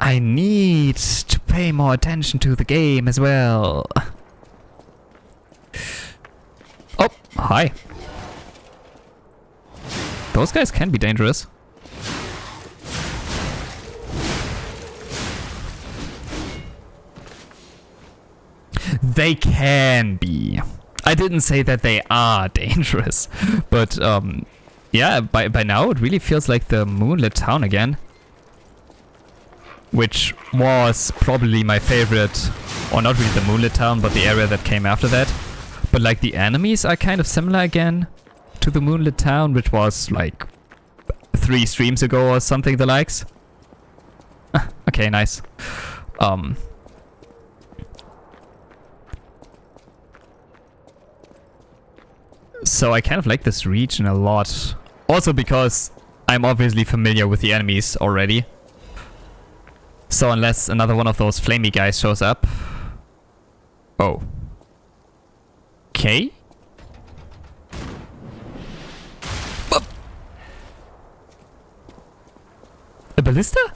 I need to pay more attention to the game as well. Oh, hi. Those guys can be dangerous. They can be. I didn't say that they are dangerous, but yeah, by now it really feels like the moonlit town again. Which was probably my favorite, or not really the moonlit town, but the area that came after that. But like the enemies are kind of similar again to the moonlit town, which was like 3 streams ago or something the likes. Okay, nice. So I kind of like this region a lot. Also because I'm obviously familiar with the enemies already. So unless another one of those flamey guys shows up... Oh. Okay. A ballista?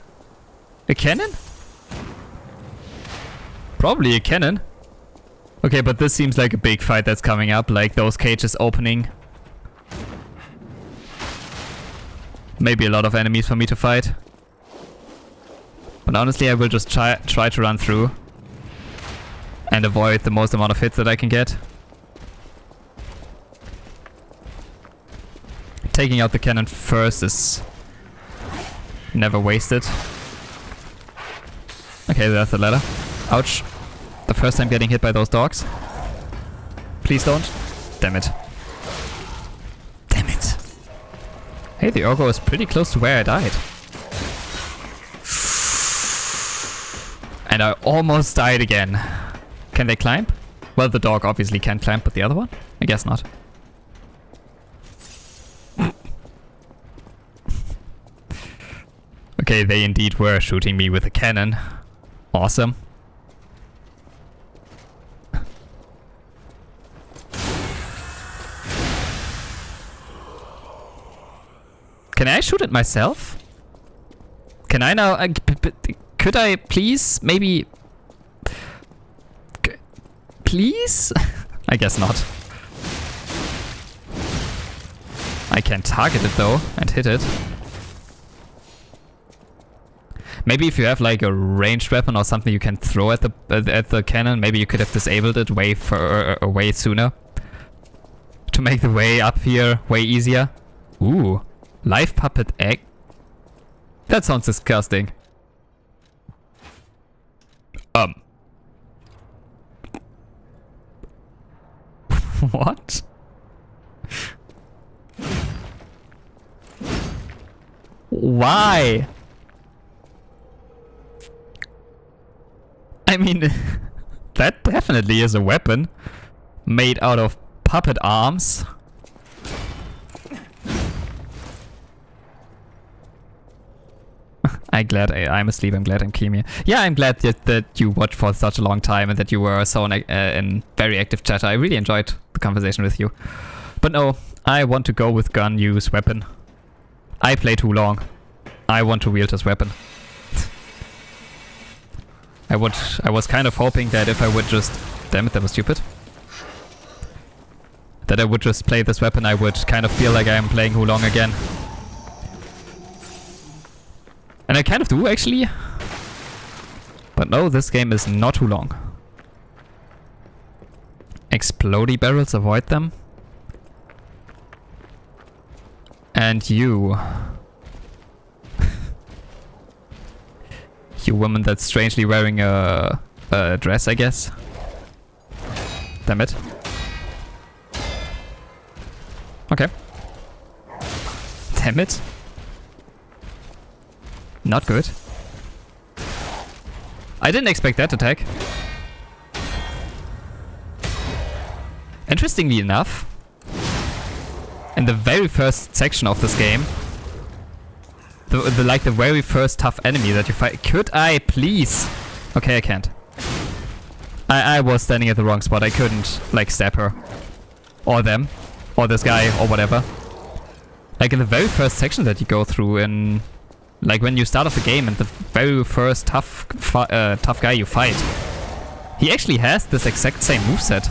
A cannon? Probably a cannon. Okay, but this seems like a big fight that's coming up, like those cages opening. Maybe a lot of enemies for me to fight. But honestly, I will just try to run through and avoid the most amount of hits that I can get. Taking out the cannon first is never wasted. Okay, there's the ladder. Ouch. The first time getting hit by those dogs. Please don't. Damn it. Damn it. Hey, the Orgo is pretty close to where I died. And I almost died again. Can they climb? Well, the dog obviously can climb, but the other one? I guess not. Okay, they indeed were shooting me with a cannon. Awesome. Can I shoot it myself? Can I now... could I please? Maybe... Please? I guess not. I can target it though and hit it. Maybe if you have like a ranged weapon or something you can throw at the cannon, maybe you could have disabled it way sooner. To make the way up here way easier. Ooh. Live puppet egg? That sounds disgusting. What? Why? I mean, that definitely is a weapon made out of puppet arms. I'm asleep. I'm glad I'm Kimi. Yeah, I'm glad that you watched for such a long time and that you were so in very active chat. I really enjoyed the conversation with you. But no, I want to go with gun, use weapon. I play too long. I want to wield this weapon. I was kind of hoping that if I would just... Damn it, that was stupid. That I would just play this weapon, I would kind of feel like I'm playing Hulong again. And I kind of do, actually. But no, this game is not too long. Explodey barrels, avoid them. And you. You woman that's strangely wearing a dress, I guess. Damn it. Okay. Damn it. Not good. I didn't expect that attack. Interestingly enough, in the very first section of this game, the very first tough enemy that you fight, could I please? Okay, I can't. I was standing at the wrong spot. I couldn't like stab her, or them, or this guy, or whatever. Like in the very first section that you go through in Like when you start off the game and the very first tough guy you fight, he actually has this exact same moveset.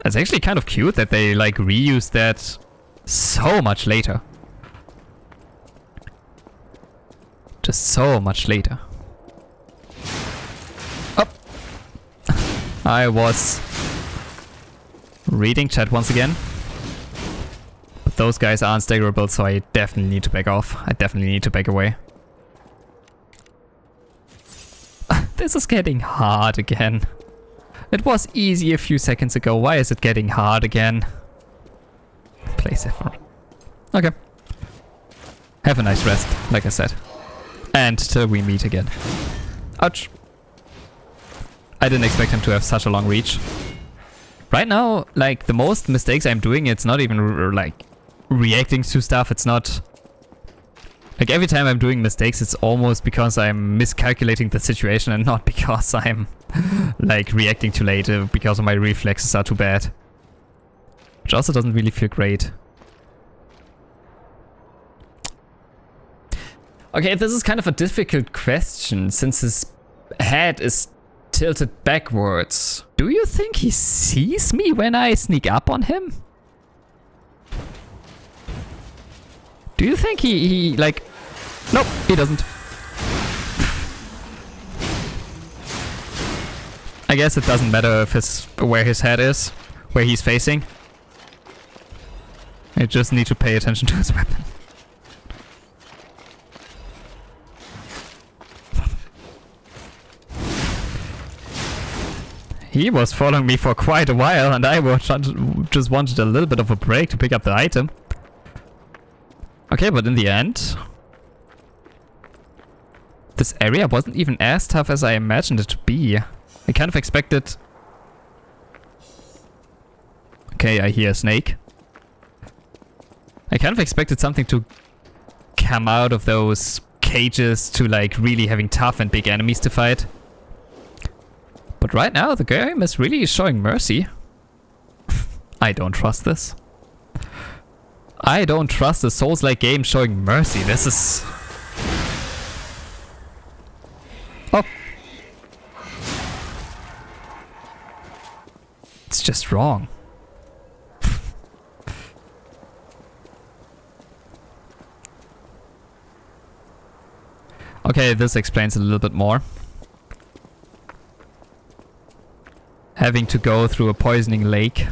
It's actually kind of cute that they like reuse that so much later. Just so much later. Oh! I was reading chat once again. But those guys are unstaggerable, so I definitely need to back off. I definitely need to back away. This is getting hard again. It was easy a few seconds ago. Why is it getting hard again? Play safer. Okay. Have a nice rest, like I said. And till we meet again. Ouch. I didn't expect him to have such a long reach. Right now, like, the most mistakes I'm doing, it's not even, like, reacting to stuff. It's not... Like, every time I'm doing mistakes, it's almost because I'm miscalculating the situation and not because I'm, like, reacting too late, because my reflexes are too bad. Which also doesn't really feel great. Okay, this is kind of a difficult question, since his head is tilted backwards. Do you think he sees me when I sneak up on him? Do you think he like... Nope, he doesn't. I guess it doesn't matter if where his head is, where he's facing. I just need to pay attention to his weapon. He was following me for quite a while, and I just wanted a little bit of a break to pick up the item. Okay, but in the end, this area wasn't even as tough as I imagined it to be. I kind of expected... Okay, I hear a snake. I kind of expected something to come out of those cages to like really having tough and big enemies to fight. But right now the game is really showing mercy. I don't trust this. I don't trust a Souls-like game showing mercy. This is... Oh. It's just wrong. Okay, this explains a little bit more. Having to go through a poisoning lake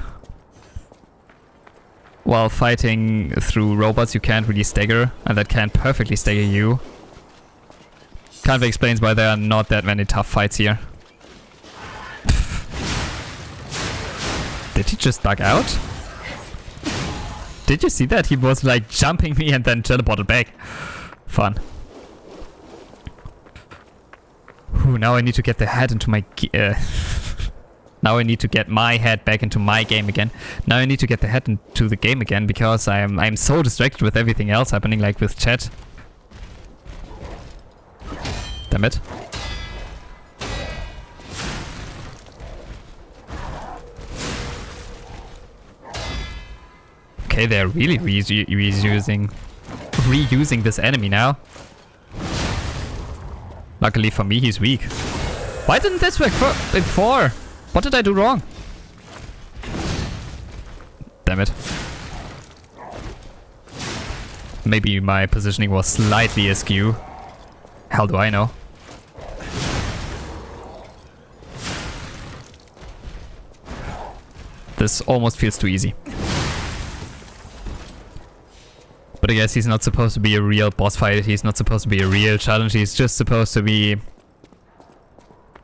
while fighting through robots you can't really stagger, and that can perfectly stagger you. Kind of explains why there are not that many tough fights here. Did he just bug out? Did you see that? He was like jumping me and then teleported back. Fun. Ooh, now I need to get the head into my... Now I need to get my head back into my game again. Now I need to get the head into the game again because I'm so distracted with everything else happening, like with chat. Damn it. Okay, they're really reusing this enemy now. Luckily for me, he's weak. Why didn't this work before? What did I do wrong? Damn it. Maybe my positioning was slightly askew. Hell do I know. This almost feels too easy. But I guess he's not supposed to be a real boss fight. He's not supposed to be a real challenge. He's just supposed to be...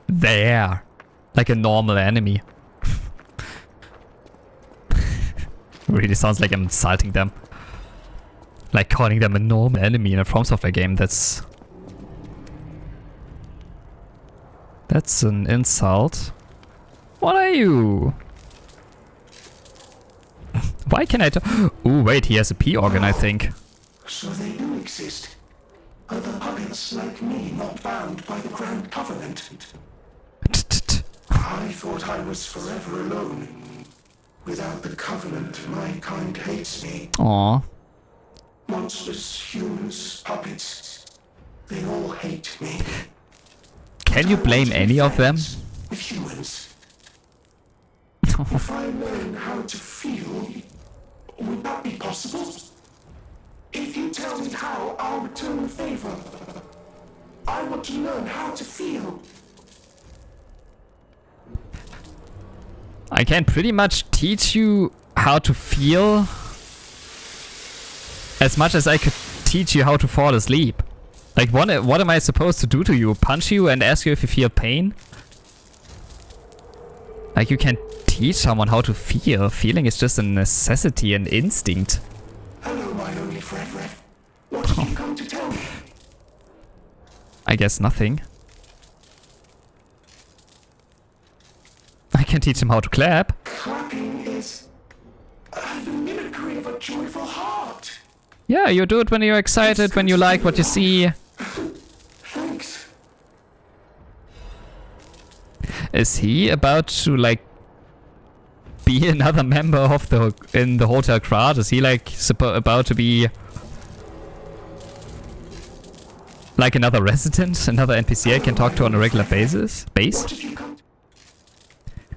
there. Like a normal enemy. Really sounds like I'm insulting them. Like calling them a normal enemy in a From Software game. That's an insult. What are you? Why can I Ooh, wait, he has a P organ, I think. So they do exist. Other puppets like me not bound by the Grand Covenant. I thought I was forever alone. Without the Covenant, my kind hates me. Aww. One monstrous humans, puppets. They all hate me. Can you blame any of them? With humans. If I learn how to feel, would that be possible? If you tell me how, I'll return the favor. I want to learn how to feel. I can pretty much teach you how to feel as much as I could teach you how to fall asleep. Like, what am I supposed to do to you? Punch you and ask you if you feel pain? Like, you can teach someone how to feel. Feeling is just a necessity, an instinct. Hello, my only friend. What did you come to tell me? I guess nothing. I can teach him how to clap. Clapping is the mimicry of a joyful heart. Yeah, you do it when you're excited, when you like what you see. Thanks. Is he about to, like, be another member of in the hotel crowd? Is he, like, about to be like another resident, another NPC I can talk to on a regular basis?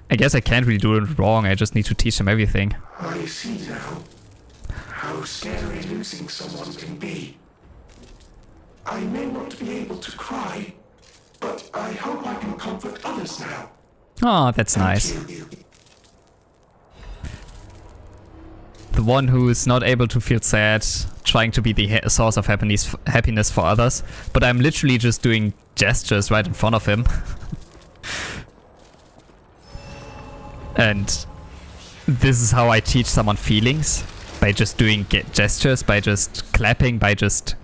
I guess I can't really do it wrong. I just need to teach him everything. I see now how scary losing someone can be. I may not be able to cry, but I hope I can comfort others now. Oh, that's nice. The one who is not able to feel sad, trying to be the source of happiness for others, but I'm literally just doing gestures right in front of him. And this is how I teach someone feelings. By just doing gestures, by just clapping, by just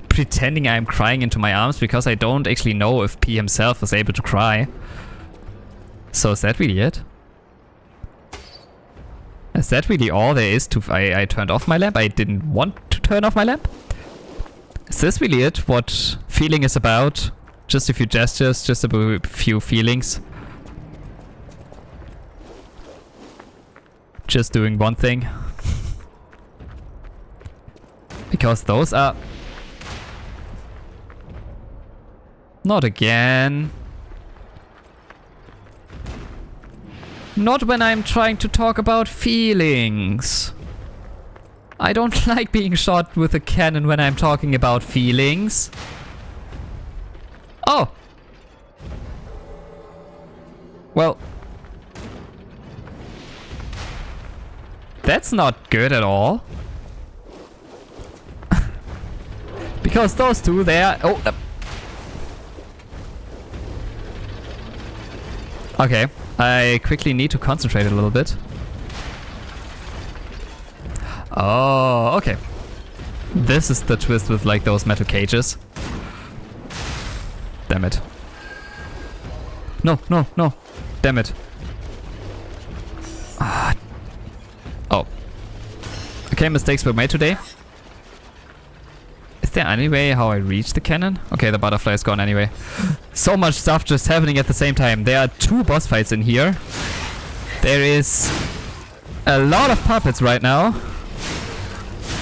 pretending I'm crying into my arms, because I don't actually know if P himself is able to cry. So is that really it? Is that really all there is to... I turned off my lamp? I didn't want to turn off my lamp? Is this really it? What feeling is about? Just a few gestures, just a few feelings. Just doing one thing. Because those are... Not again. Not when I'm trying to talk about feelings. I don't like being shot with a cannon when I'm talking about feelings. Oh! Well... That's not good at all. Because those two there... Oh! Okay. I quickly need to concentrate a little bit. Oh, okay. This is the twist with, like, those metal cages. Damn it. No, no, no. Damn it. Ah. Oh. Okay, mistakes were made today. Is there any way how I reach the cannon? Okay, the butterfly is gone anyway. So much stuff just happening at the same time. There are 2 boss fights in here. There is a lot of puppets right now.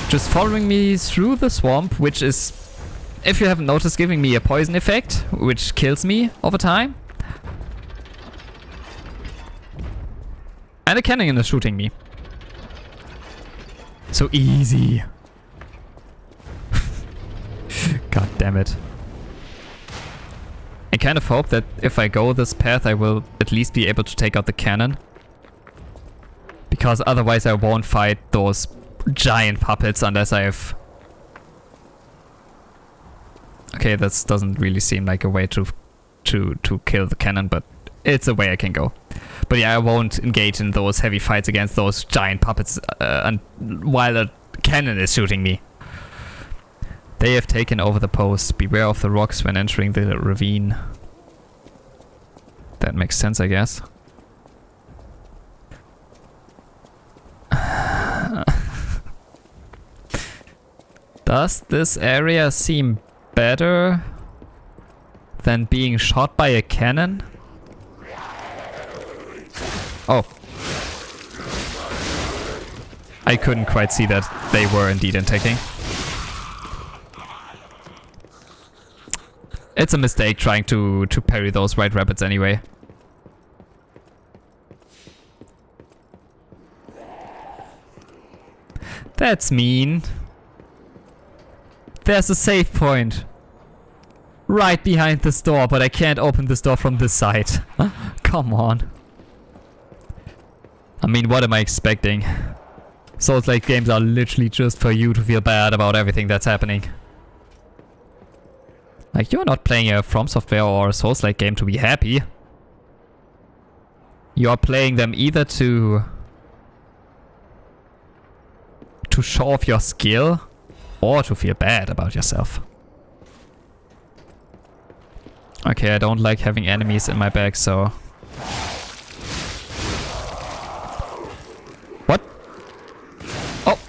Just following me through the swamp, which is, if you haven't noticed, giving me a poison effect, which kills me over time. And a cannon is shooting me. So easy. God damn it. I kind of hope that if I go this path I will at least be able to take out the cannon. Because otherwise I won't fight those giant puppets unless I have... Okay, this doesn't really seem like a way to kill the cannon, but it's a way I can go. But yeah, I won't engage in those heavy fights against those giant puppets while a cannon is shooting me. They have taken over the post. Beware of the rocks when entering the ravine. That makes sense, I guess. Does this area seem better than being shot by a cannon? Oh. I couldn't quite see that they were indeed attacking. It's a mistake trying to parry those white rabbits anyway. That's mean. There's a save point right behind this door, but I can't open this door from this side. Come on. I mean, what am I expecting? Souls-like games are literally just for you to feel bad about everything that's happening. Like, you're not playing a From Software or a Souls-like game to be happy. You're playing them either to show off your skill or to feel bad about yourself. Okay, I don't like having enemies in my bag, so... What? Oh!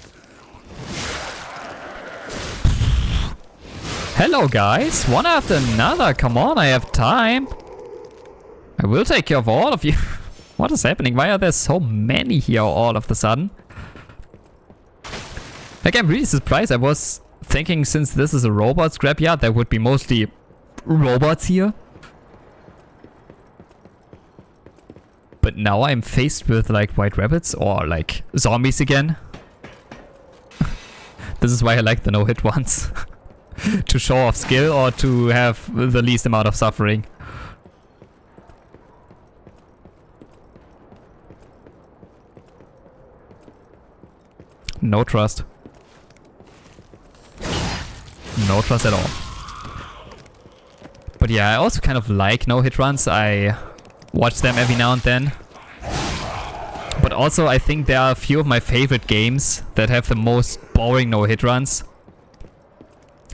Hello guys, one after another, come on, I have time. I will take care of all of you. What is happening? Why are there so many here all of a sudden? Like, I'm really surprised. I was thinking since this is a robot scrapyard, there would be mostly robots here. But now I'm faced with like white rabbits or like zombies again. This is why I like the no-hit ones. To show off skill or to have the least amount of suffering. No trust. No trust at all. But yeah, I also kind of like no-hit runs. I watch them every now and then. But also I think there are a few of my favorite games that have the most boring no-hit runs.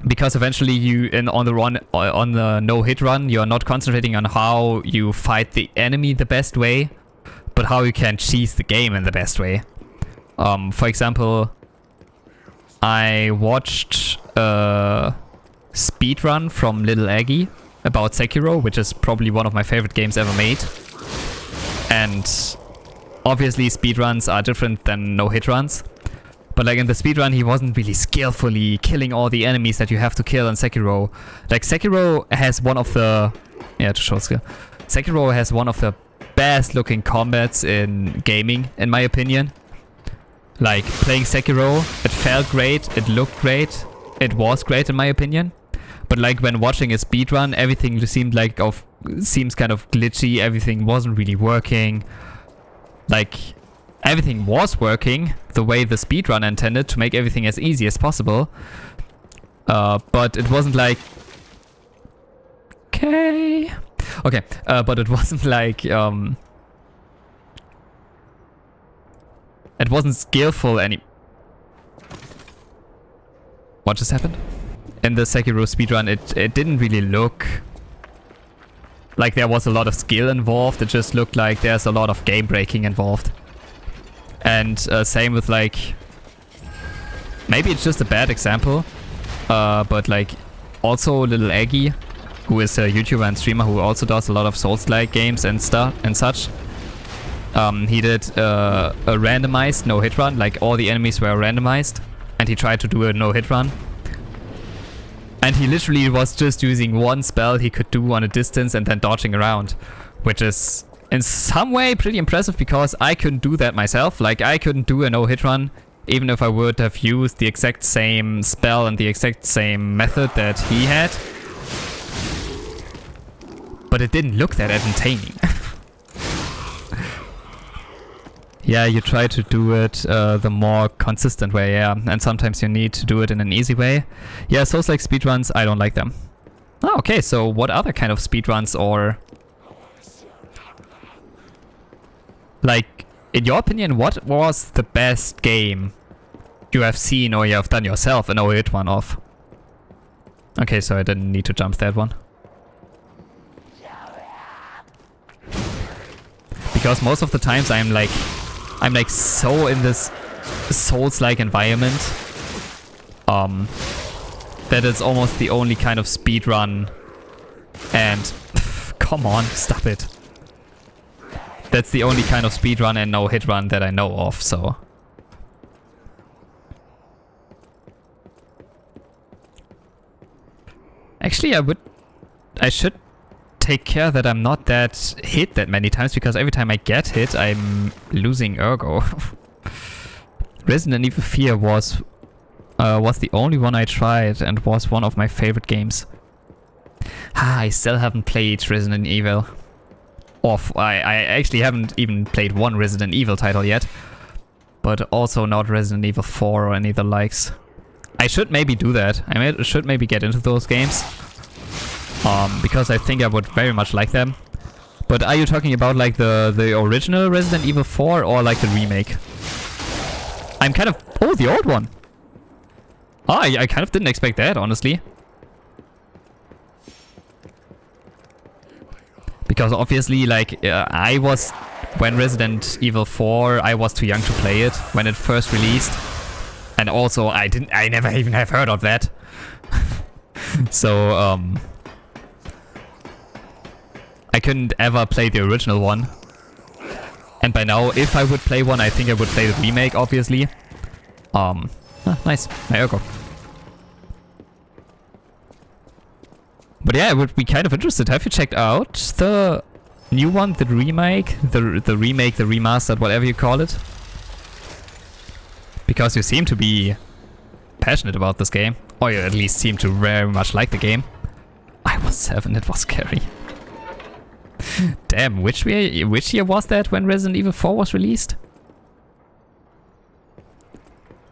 Because eventually you on the no-hit run, you are not concentrating on how you fight the enemy the best way, but how you can cheese the game in the best way. For example, I watched a speedrun from Little Aggie about Sekiro, which is probably one of my favorite games ever made. And obviously speedruns are different than no-hit runs. But like in the speedrun, he wasn't really skillfully killing all the enemies that you have to kill in Sekiro. Like Sekiro has one of the... Yeah, to show skill. Sekiro has one of the best looking combats in gaming, in my opinion. Like, playing Sekiro, it felt great, it looked great, it was great in my opinion. But like when watching a speedrun, everything just seemed like seems kind of glitchy, everything wasn't really working. Like, everything was working the way the speedrun intended to make everything as easy as possible. But it wasn't like... Okay, but it wasn't like... It wasn't skillful What just happened? In the Sekiro speedrun, it didn't really look like there was a lot of skill involved. It just looked like there's a lot of game breaking involved. And same with like... Maybe it's just a bad example. But like also Little Aggie, who is a YouTuber and streamer who also does a lot of Souls-like games and stuff and such. He did a randomized no-hit run, like all the enemies were randomized, and he tried to do a no-hit run. And he literally was just using one spell he could do on a distance and then dodging around, which is in some way pretty impressive because I couldn't do that myself. Like, I couldn't do a no-hit run even if I would have used the exact same spell and the exact same method that he had. But it didn't look that entertaining. Yeah, you try to do it the more consistent way, yeah. And sometimes you need to do it in an easy way. Yeah, Souls like speedruns, I don't like them. Oh, okay, so what other kind of speedruns or... Like, in your opinion, what was the best game you have seen or you have done yourself an no-hit one of? Okay, so I didn't need to jump that one. Because most of the times I'm like so in this Souls-like environment that it's almost the only kind of speedrun. And come on, stop it. That's the only kind of speedrun and no-hit run that I know of, so. Actually, I would I should take care that I'm not that hit that many times, because every time I get hit, I'm losing ergo. Resident Evil 4 was the only one I tried and was one of my favorite games. I still haven't played Resident Evil. I actually haven't even played one Resident Evil title yet. But also not Resident Evil 4 or any of the likes. I should maybe do that. Should maybe get into those games. Because I think I would very much like them. But are you talking about like the original Resident Evil 4 or like the remake? I'm kind of... Oh, the old one! I kind of didn't expect that, honestly. Because obviously, like, I was... When Resident Evil 4, I was too young to play it when it first released. And also, I never even have heard of that. So, I couldn't ever play the original one. And by now, if I would play one, I think I would play the remake, obviously. Nice. There you go. But yeah, I would be kind of interested. Have you checked out the new one, the remake, the remastered, whatever you call it? Because you seem to be passionate about this game, or you at least seem to very much like the game. I was 7, it was scary. Damn, which year was that when Resident Evil 4 was released?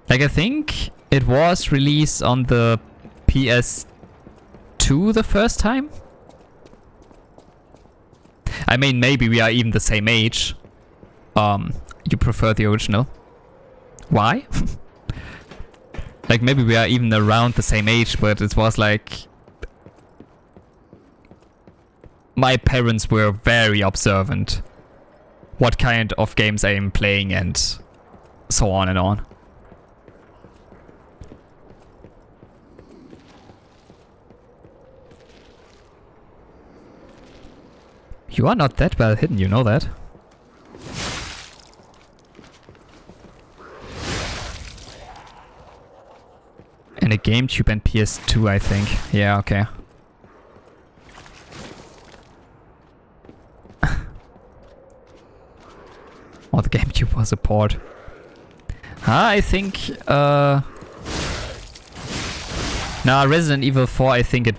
Like, I think it was released on the PS2 the first time? I mean, maybe we are even the same age. You prefer the original. Why? Like, maybe we are even around the same age, but it was like... My parents were very observant what kind of games I am playing and so on and on. You are not that well hidden, you know that. In a GameCube and PS2, I think. Yeah, okay. Oh, the GameCube was a port. I think... Nah, Resident Evil 4, I think it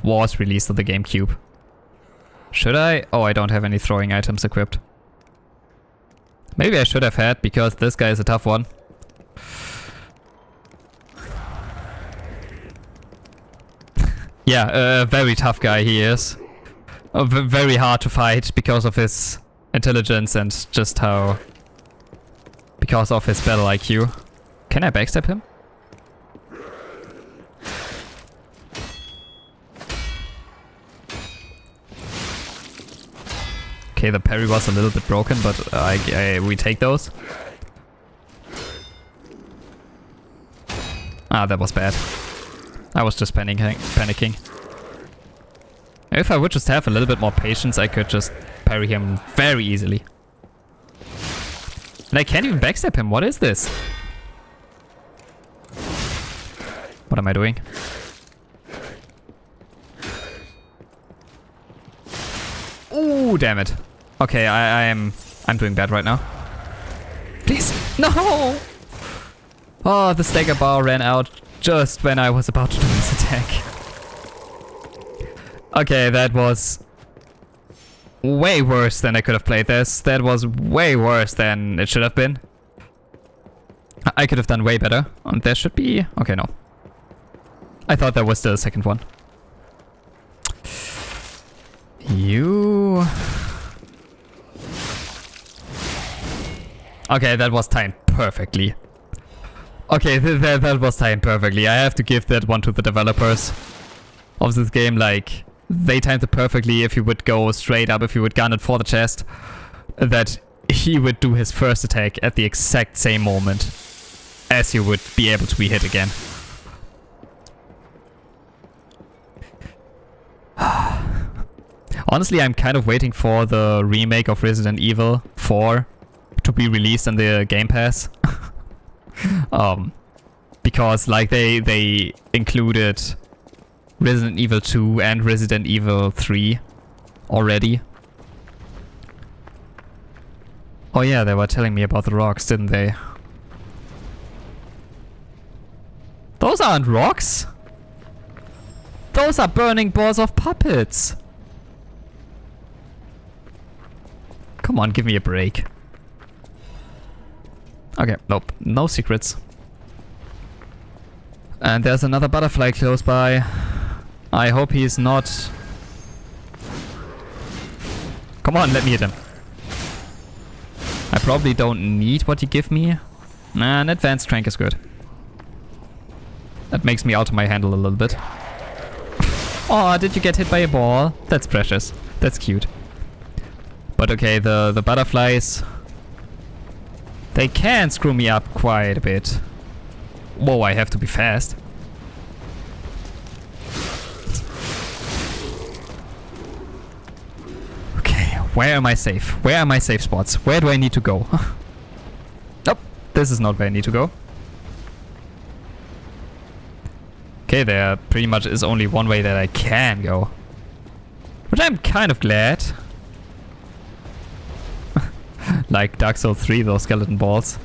was released on the GameCube. Should I? Oh, I don't have any throwing items equipped. Maybe I should have had, because this guy is a tough one. Yeah, a very tough guy he is. Very hard to fight because of his intelligence and just how... Because of his battle IQ. Can I backstab him? Okay, the parry was a little bit broken, but we take those. Ah, that was bad. I was just panicking. If I would just have a little bit more patience, I could just parry him very easily. And I can't even backstab him. What is this? What am I doing? Ooh, damn it. Okay, I'm doing bad right now. Please, no! Oh, the stagger bar ran out just when I was about to do this attack. Okay, that was way worse than I could have played this. That was way worse than it should have been. I could have done way better. And there should be... Okay, no. I thought there was the second one. You... Okay, that was timed perfectly. Okay, that was timed perfectly. I have to give that one to the developers of this game. Like, they timed it perfectly. If you would go straight up, if you would gun it for the chest, that he would do his first attack at the exact same moment as you would be able to be hit again. Honestly, I'm kind of waiting for the remake of Resident Evil 4 to be released on the Game Pass. Because like they included Resident Evil 2 and Resident Evil 3 already. Oh yeah, they were telling me about the rocks, didn't they? Those aren't rocks! Those are burning balls of puppets! Come on, give me a break. Okay, nope, no secrets. And there's another butterfly close by. I hope he's not... Come on, let me hit him. I probably don't need what you give me. Nah, an advanced crank is good. That makes me out of my handle a little bit. Oh, did you get hit by a ball? That's precious. That's cute. But okay, the butterflies... They can screw me up quite a bit. Whoa, I have to be fast. Okay, where am I safe? Where are my safe spots? Where do I need to go? Nope, this is not where I need to go. Okay, there pretty much is only one way that I can go. Which I'm kind of glad. Like Dark Souls 3, those skeleton balls.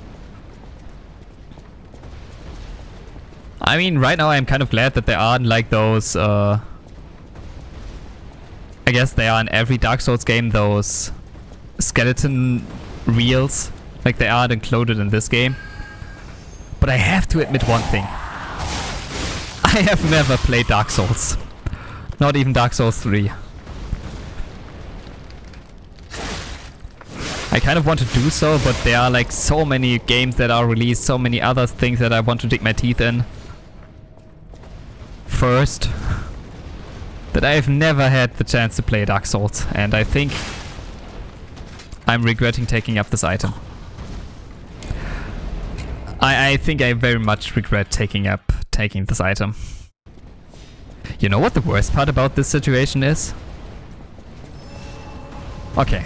I mean, right now I'm kind of glad that there aren't like those, I guess they are in every Dark Souls game, those skeleton reels. Like they aren't included in this game. But I have to admit one thing. I have never played Dark Souls. Not even Dark Souls 3. I kind of want to do so, but there are like so many games that are released, so many other things that I want to dig my teeth in first, that I've never had the chance to play Dark Souls, and I think I'm regretting taking up this item. I think I very much regret taking this item. You know what the worst part about this situation is? Okay.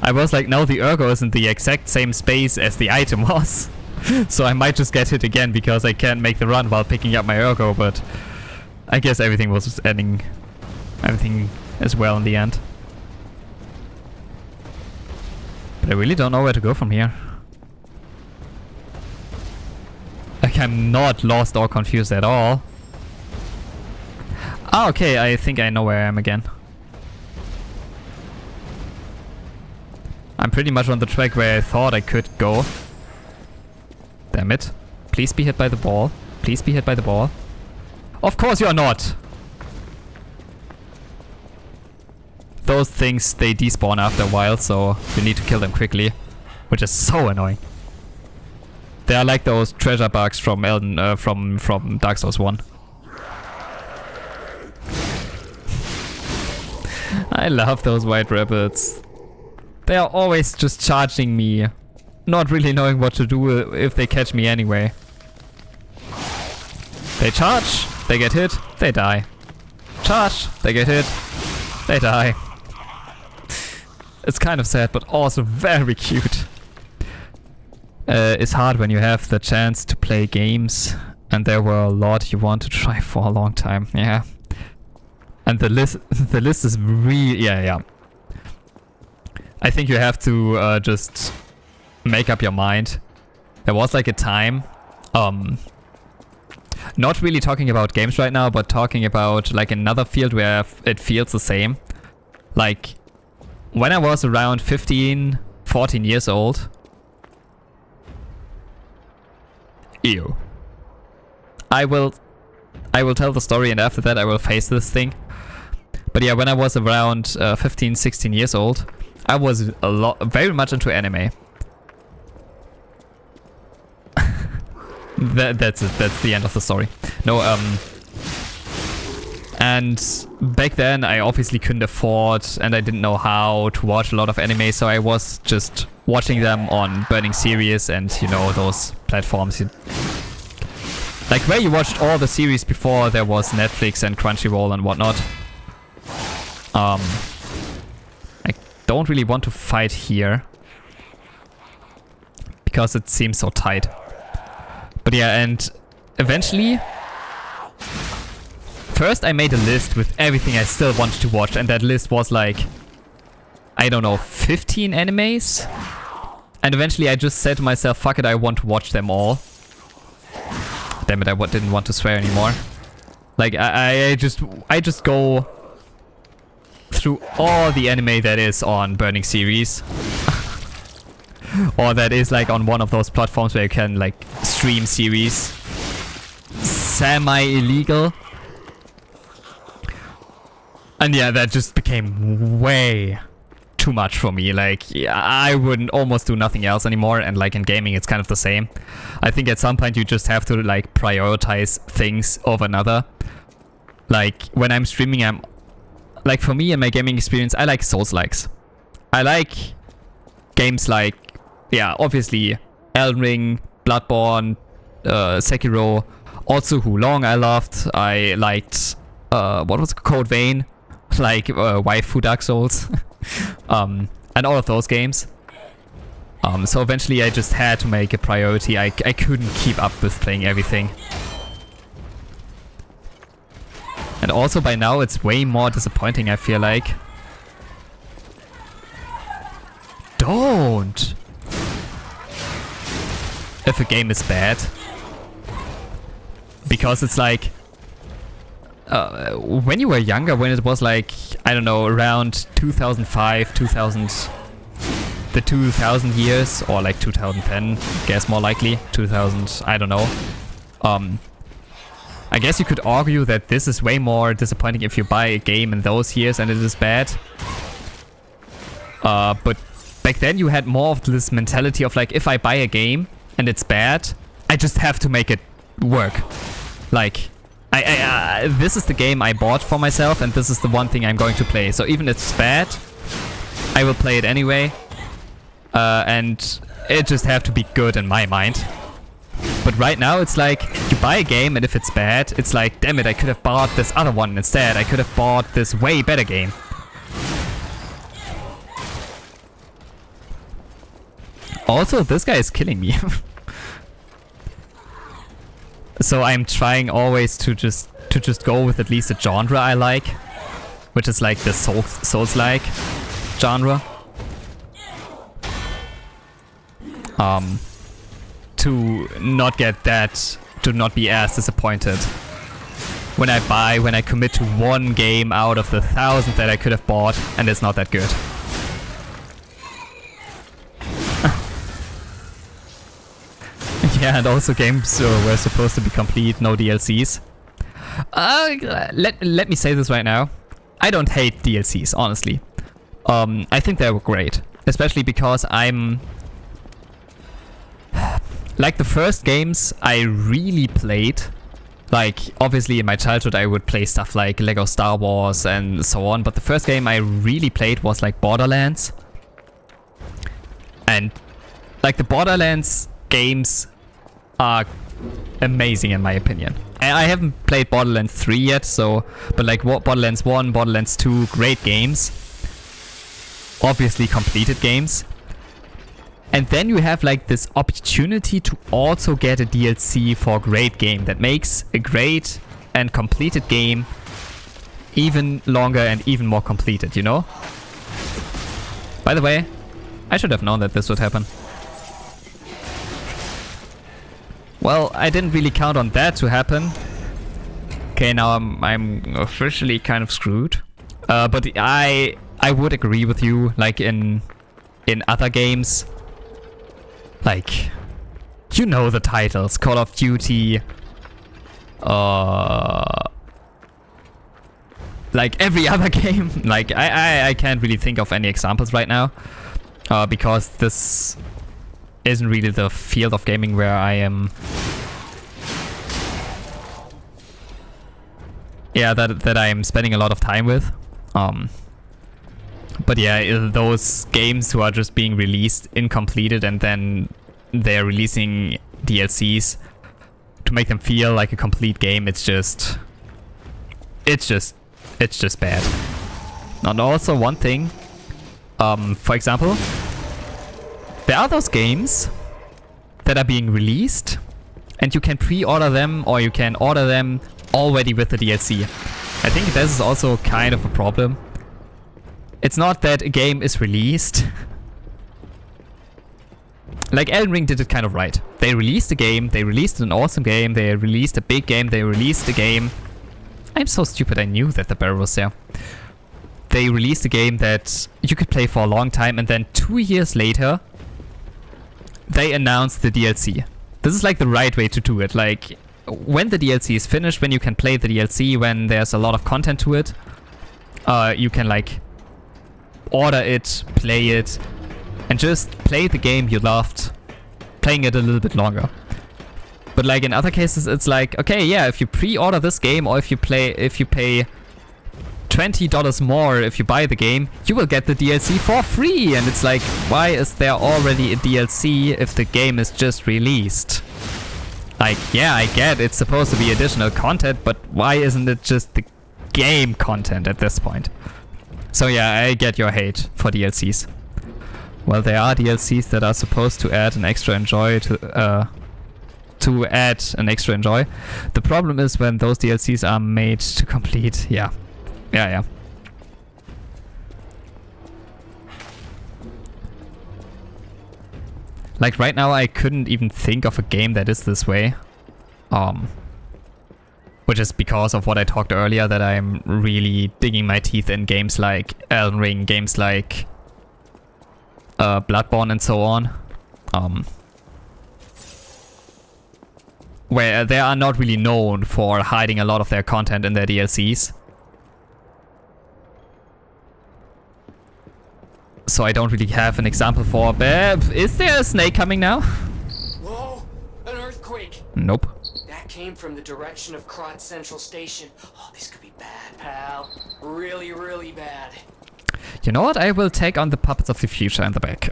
I was like, no, the ergo is in the exact same space as the item was. So I might just get hit again because I can't make the run while picking up my ergo, but I guess everything was ending everything as well in the end. But I really don't know where to go from here. Like, I'm not lost or confused at all. Ah, okay, I think I know where I am again. I'm pretty much on the track where I thought I could go. Damn it. Please be hit by the ball. Please be hit by the ball. Of course you're not! Those things, they despawn after a while, so you need to kill them quickly. Which is so annoying. They are like those treasure bugs from from Dark Souls 1. I love those white rabbits. They are always just charging me, not really knowing what to do if they catch me anyway. They charge, they get hit, they die. Charge, they get hit, they die. It's kind of sad, but also very cute. It's hard when you have the chance to play games, and there were a lot you want to try for a long time. Yeah, and the list is really yeah. I think you have to just make up your mind. There was like a time, not really talking about games right now, but talking about like another field where it feels the same. Like when I was around 15, 14 years old. Ew. I will tell the story, and after that I will face this thing. But yeah, when I was around 15, 16 years old, I was very much into anime. That's it. That's the end of the story. No, and back then I obviously couldn't afford, and I didn't know how to watch a lot of anime, so I was just watching them on Burning Series and, you know, those platforms. Like where you watched all the series before there was Netflix and Crunchyroll and whatnot. I don't really want to fight here because it seems so tight. But yeah, and eventually First I made a list with everything I still wanted to watch, and that list was like, I don't know, 15 animes? And eventually I just said to myself, fuck it, I want to watch them all. Damn it, I didn't want to swear anymore. Like, I just go through all the anime that is on Burning Series. Or that is like on one of those platforms where you can like stream series. Semi-illegal. And yeah, that just became way too much for me. Like, yeah, I wouldn't almost do nothing else anymore, and like in gaming it's kind of the same. I think at some point you just have to like prioritize things over another. Like when I'm streaming, I'm like, for me and my gaming experience, I like Souls-likes. I like games like, yeah, obviously Elden Ring, Bloodborne, Sekiro, also Hulong I loved. I liked what was it, Code Vein, like Waifu Dark Souls. And all of those games. So eventually I just had to make a priority. I couldn't keep up with playing everything. And also by now it's way more disappointing, I feel like. Don't! If a game is bad. Because it's like... when you were younger, when it was like, I don't know, around 2005, 2000, the 2000 years, or like 2010, I guess more likely, 2000, I don't know. I guess you could argue that this is way more disappointing if you buy a game in those years and it is bad. But back then you had more of this mentality of like, if I buy a game and it's bad, I just have to make it work. Like... this is the game I bought for myself, and this is the one thing I'm going to play. So even if it's bad, I will play it anyway. And it just have to be good in my mind. But right now it's like, you buy a game and if it's bad, it's like, damn it, I could have bought this other one instead. I could have bought this way better game. Also, this guy is killing me. So I'm trying always to just go with at least a genre I like, which is like the Souls-like genre. To not get that, to not be as disappointed when I commit to one game out of the 1,000 that I could have bought and it's not that good. Yeah, and also games were supposed to be complete, no DLCs. Let me say this right now. I don't hate DLCs, honestly. I think they were great. Especially because I'm... Like the first games I really played, like obviously in my childhood I would play stuff like Lego Star Wars and so on, but the first game I really played was like Borderlands. And like the Borderlands games are amazing in my opinion. I haven't played Borderlands 3 yet, so, but like Borderlands 1, Borderlands 2, great games. Obviously completed games. And then you have like this opportunity to also get a DLC for a great game that makes a great and completed game even longer and even more completed, you know? By the way, I should have known that this would happen. Well, I didn't really count on that to happen. Okay, now I'm officially kind of screwed. But I would agree with you, like in other games, like, you know the titles, Call of Duty, like every other game. Like I can't really think of any examples right now, because this isn't really the field of gaming where I am. Yeah, that I am spending a lot of time with. But yeah, those games who are just being released incompleted and then they're releasing DLCs to make them feel like a complete game, it's just bad. And also one thing, for example, there are those games that are being released and you can pre-order them or you can order them already with the DLC. I think this is also kind of a problem. It's not that a game is released. Like Elden Ring did it kind of right. They released a game, they released an awesome game, they released a big game, they released a game. I'm so stupid, I knew that the barrel was there. They released a game that you could play for a long time, and then 2 years later, they announced the DLC. This is like the right way to do it. Like, when the DLC is finished, when you can play the DLC, when there's a lot of content to it, you can like order it, play it, and just play the game you loved, playing it a little bit longer. But like in other cases, it's like, okay, yeah, if you pre-order this game, or if you pay $20 more if you buy the game, you will get the DLC for free. And it's like, why is there already a DLC if the game is just released? Like, yeah, I get it's supposed to be additional content, but why isn't it just the game content at this point? So yeah, I get your hate for DLCs. Well, there are DLCs that are supposed to add an extra enjoy to add an extra enjoy. The problem is when those DLCs are made to complete. Yeah. Like right now, I couldn't even think of a game that is this way. Which is because of what I talked earlier, that I'm really digging my teeth in games like Elden Ring, games like Bloodborne and so on. Where they are not really known for hiding a lot of their content in their DLCs. So I don't really have an example for... Is there a snake coming now? Whoa! An earthquake! Nope. That came from the direction of Krot Central Station. Oh, this could be bad, pal. Really, really bad. You know what? I will take on the puppets of the future in the back.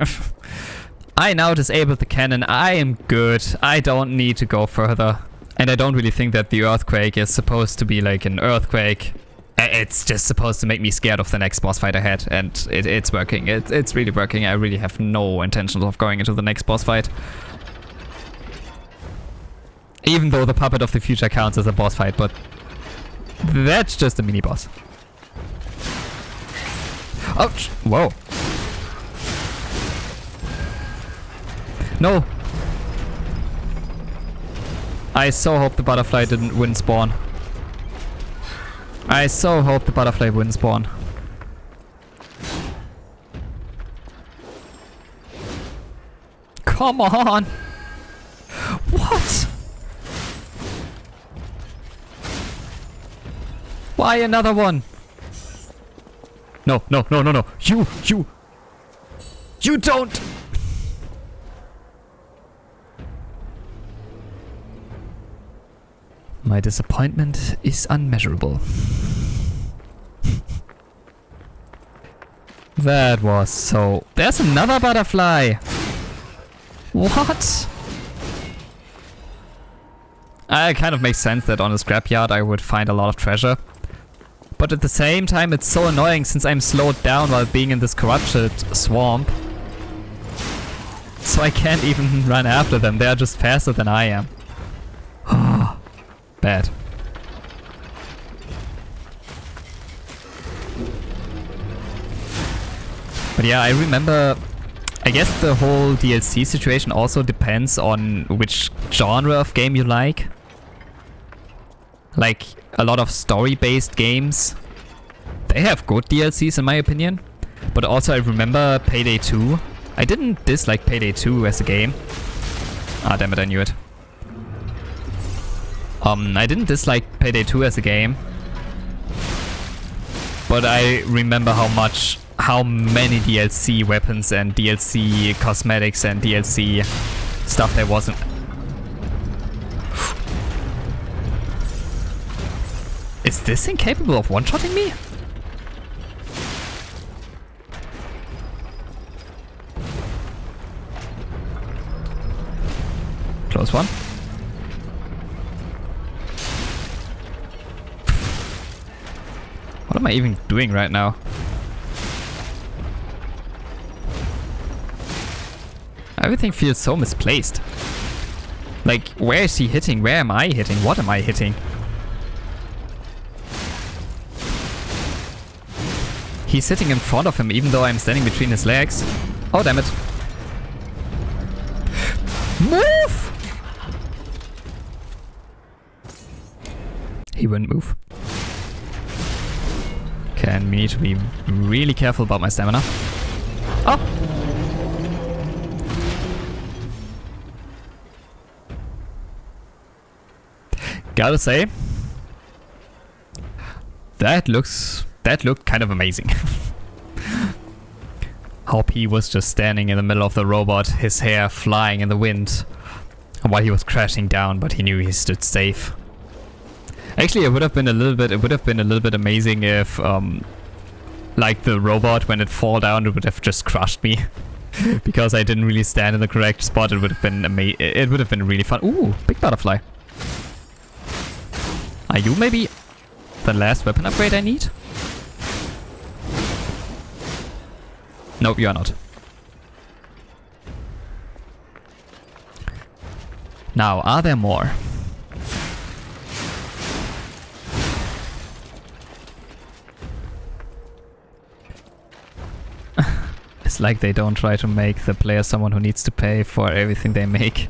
I now disabled the cannon. I am good. I don't need to go further. And I don't really think that the earthquake is supposed to be like an earthquake. It's just supposed to make me scared of the next boss fight ahead. And it's working. It's really working. I really have no intentions of going into the next boss fight. Even though the puppet of the future counts as a boss fight, but that's just a mini boss. Ouch! Whoa. No! I so hope the butterfly didn't win spawn. I so hope the butterfly wouldn't spawn. Come on! What? Why another one? No. You don't! My disappointment is unmeasurable. That was so... There's another butterfly! What? It kind of makes sense that on a scrapyard I would find a lot of treasure. But at the same time, it's so annoying since I'm slowed down while being in this corrupted swamp. So I can't even run after them. They are just faster than I am. Bad. But yeah, I remember... I guess the whole DLC situation also depends on which genre of game you like. Like, a lot of story-based games, they have good DLCs in my opinion. But also I remember Payday 2. I didn't dislike Payday 2 as a game. Ah, damn it, I knew it. I didn't dislike Payday 2 as a game. But I remember how many DLC weapons and DLC cosmetics and DLC stuff there wasn't. Is this thing capable of one-shotting me? Close one. What am I even doing right now? Everything feels so misplaced. Like, where is he hitting? Where am I hitting? What am I hitting? He's sitting in front of him even though I'm standing between his legs. Oh, damn it. Move! He wouldn't move. Okay, and we need to be really careful about my stamina. Oh! Gotta say, that looked kind of amazing. How P was just standing in the middle of the robot, his hair flying in the wind while he was crashing down, but he knew he stood safe. Actually, it would have been a little bit amazing if like the robot, when it fall down, it would have just crushed me. Because I didn't really stand in the correct spot. It would have been it would have been really fun. Ooh, big butterfly. Are you maybe the last weapon upgrade I need? Nope, you are not. Now, are there more? It's like they don't try to make the player someone who needs to pay for everything they make.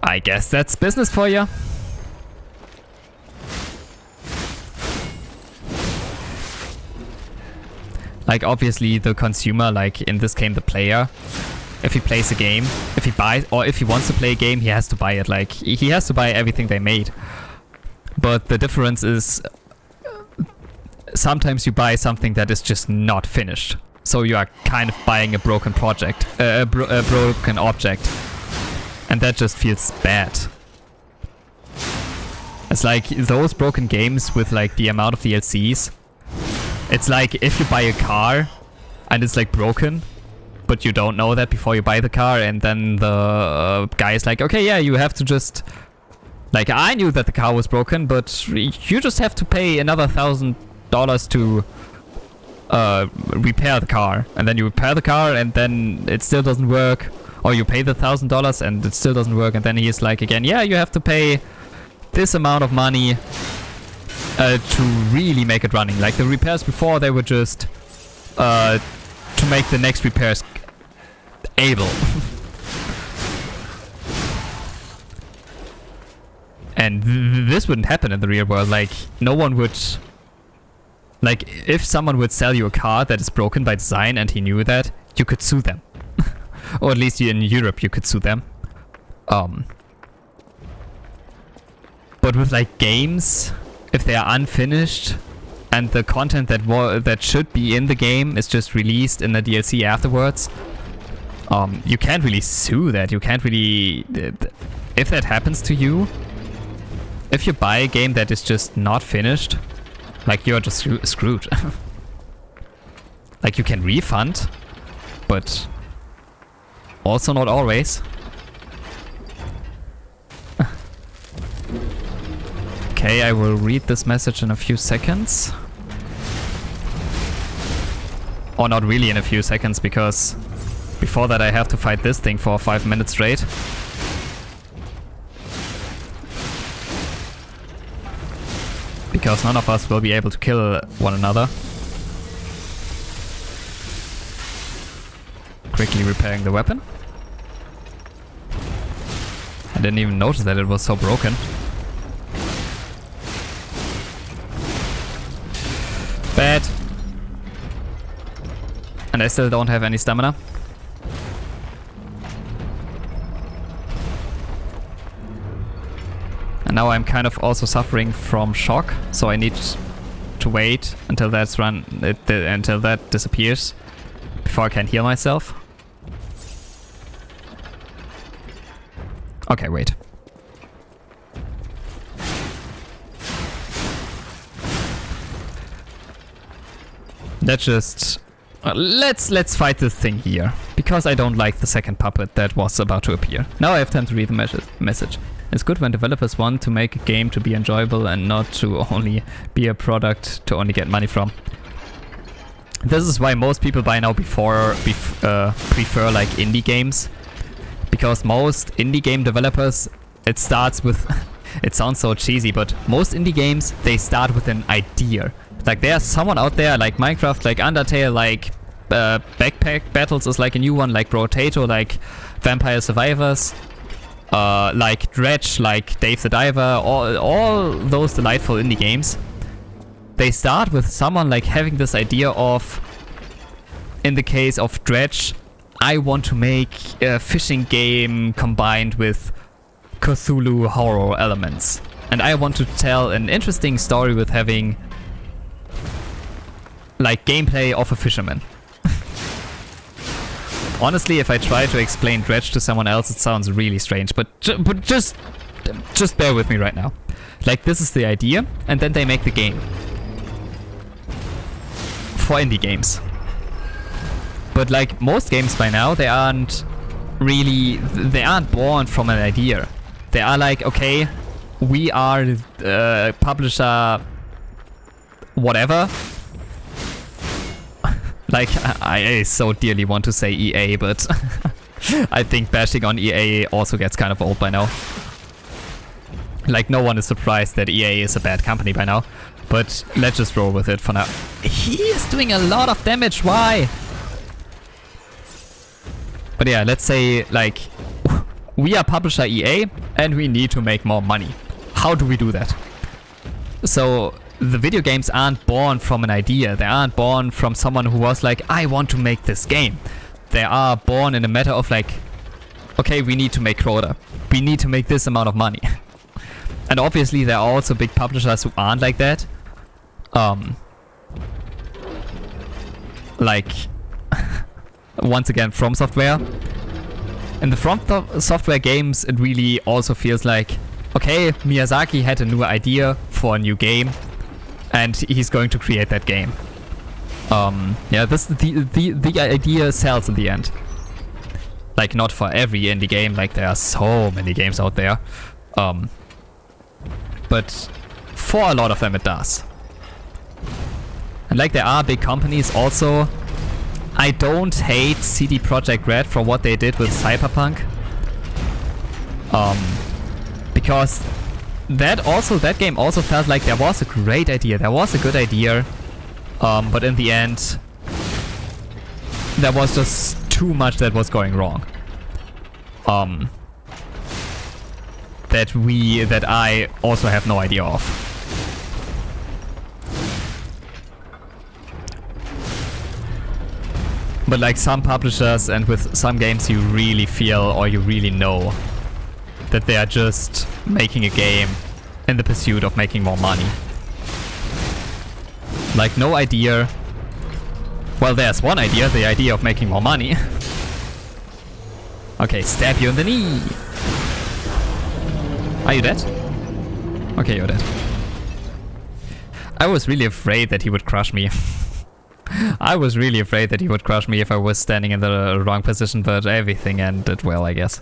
I guess that's business for you. Like, obviously the consumer, like in this game the player, if he plays a game, if he buys, or if he wants to play a game, he has to buy it. Like, he has to buy everything they made. But the difference is, sometimes you buy something that is just not finished. So you are kind of buying a broken project, a broken object. And that just feels bad. It's like those broken games with like the amount of DLCs. It's like if you buy a car and it's like broken, but you don't know that before you buy the car, and then the guy is like, okay, yeah, you have to just... Like, I knew that the car was broken, but you just have to pay another $1,000 to repair the car. And then you repair the car and then it still doesn't work. Or you pay the $1,000 and it still doesn't work. And then he's like again, yeah, you have to pay this amount of money to really make it running. Like the repairs before, they were just to make the next repairs able. And this wouldn't happen in the real world. Like, no one would... Like, if someone would sell you a car that is broken by design and he knew that, you could sue them. Or at least in Europe you could sue them. But with like games, if they are unfinished and the content that should be in the game is just released in the DLC afterwards, you can't really sue that. You can't really... If that happens to you, if you buy a game that is just not finished, like, you're just screwed. Like, you can refund, but also not always. Okay, I will read this message in a few seconds. Or not really in a few seconds, because before that I have to fight this thing for 5 minutes straight. Because none of us will be able to kill one another. Quickly repairing the weapon. I didn't even notice that it was so broken. Bad. And I still don't have any stamina. And now I'm kind of also suffering from shock, so I need to wait until until that disappears before I can heal myself. Okay, wait. Let's just let's fight this thing here, because I don't like the second puppet that was about to appear. Now I have time to read the message. It's good when developers want to make a game to be enjoyable and not to only be a product to only get money from. This is why most people by now prefer like indie games, because most indie game developers, it starts with it sounds so cheesy, but most indie games, they start with an idea Like there's someone out there like Minecraft, like Undertale, like Backpack Battles is like a new one, like Brotato, like Vampire Survivors, like Dredge, like Dave the Diver, all those delightful indie games. They start with someone like having this idea of, in the case of Dredge, I want to make a fishing game combined with Cthulhu horror elements. And I want to tell an interesting story with having like gameplay of a fisherman. Honestly, if I try to explain Dredge to someone else, it sounds really strange, but just bear with me right now. Like, this is the idea, and then they make the game. For indie games. But like most games by now, they aren't born from an idea. They are like, okay, we are publisher whatever. Like, I so dearly want to say EA, but I think bashing on EA also gets kind of old by now. Like, no one is surprised that EA is a bad company by now. But let's just roll with it for now. He is doing a lot of damage, why? But yeah, let's say, like, we are publisher EA and we need to make more money. How do we do that? So, the video games aren't born from an idea. They aren't born from someone who was like, I want to make this game. They are born in a matter of like, okay, we need to make quota. We need to make this amount of money. And obviously there are also big publishers who aren't like that. Like, once again, From Software. In the From Software games, it really also feels like, okay, Miyazaki had a new idea for a new game, and he's going to create that game. Yeah, the idea sells in the end. Like, not for every indie game, like there are so many games out there. But for a lot of them it does. And like there are big companies also. I don't hate CD Projekt Red for what they did with Cyberpunk. Because that game also felt like there was a great idea. There was a good idea. But in the end, there was just too much that was going wrong. That I also have no idea of. But like some publishers and with some games you really feel or you really know that they are just making a game in the pursuit of making more money. Like no idea. Well, there's one idea, the idea of making more money. Okay, stab you in the knee. Are you dead? Okay, you're dead. I was really afraid that he would crush me. I was really afraid that he would crush me if I was standing in the wrong position, but everything ended well, I guess.